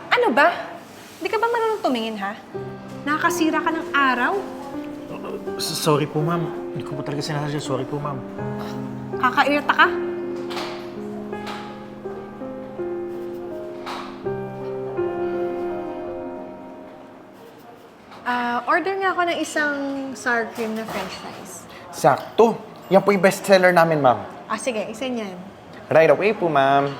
Ano ba? Hindi ka ba marunong tumingin, ha? Nakakasira ka ng araw. Sorry po, ma'am. Hindi ko po talaga sinasadya. Sorry po, ma'am. Kakairita ka? Order nga ako ng isang sour cream na french fries. Sakto. Yan po yung bestseller namin, ma'am. Sige, isa niyan. Right away po, ma'am.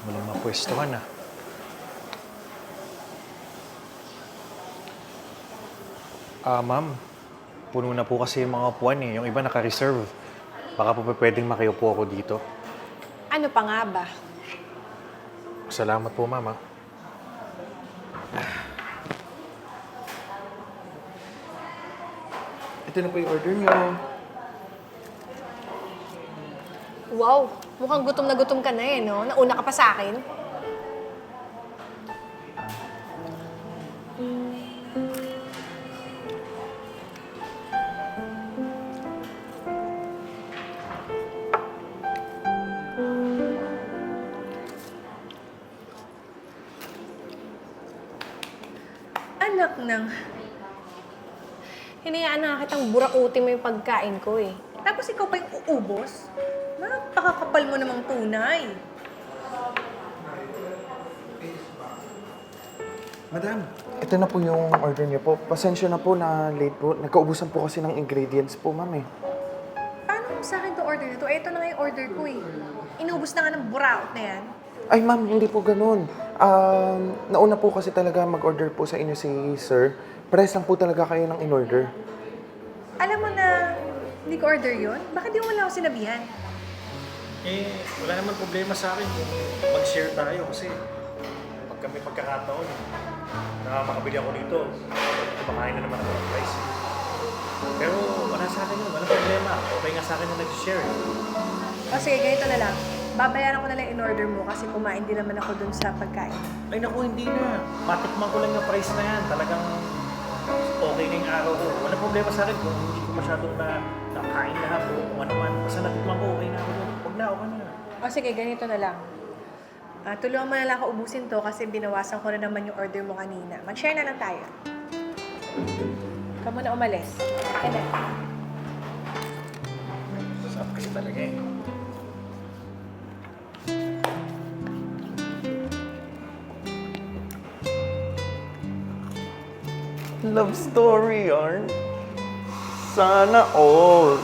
Walang mapwestuhan, ah. Ma'am. Puno na po kasi yung mga upuan, eh. Yung iba naka-reserve. Baka po pwedeng makiupo ako dito. Ano pa nga ba? Salamat po, ma'am, ah. Ito na po yung order niyo. Wow, mukhang gutom na gutom ka na eh, no? Nauna ka pa sa akin. Anak ng... Hinayaan na kitang burakutin mo yung pagkain ko eh. Tapos ikaw pa yung uubos? Napakakapal mo namang tunay. Madam, ito na po yung order niyo po. Pasensya na po na late po. Nagkaubusan po kasi ng ingredients po, ma'am eh. Paano sa akin to order na to? Ito na nga yung order ko eh. Inubos na nga ng buraot na yan. Ay, ma'am, hindi po ganun. Nauna po kasi talaga mag-order po sa inyo si sir. Press lang po talaga kayo ng in-order. Alam mo na hindi ko order yun? Bakit di mo wala ako sinabihan? Eh, wala naman problema sa akin kung mag-share tayo kasi pag kami pagkakataon, makakabili ako dito, kumakain na naman ako ng price. Pero wala sa akin yun, walang problema. Okay nga sa akin na nag-share. O sige, ganito na lang. Babayaran ko na lang in-order mo kasi kumain din naman ako dun sa pagkain. Ay naku, hindi na. Matikman ko lang yung price na yan. Talagang okay na yung araw ko. Walang problema sa akin kung hindi ko masyadong nakain lahat o kung ano man. Basta natikman ko, okay na ako. Huwag na, okay na. O sige, ganito na lang. Tulungan mo na lang ako ubusin to kasi binawasan ko na naman yung order mo kanina. Mag-share na lang tayo. Ikaw muna umalis. Akin na. Sarap kasi talaga eh. Love story yarn. Sana all.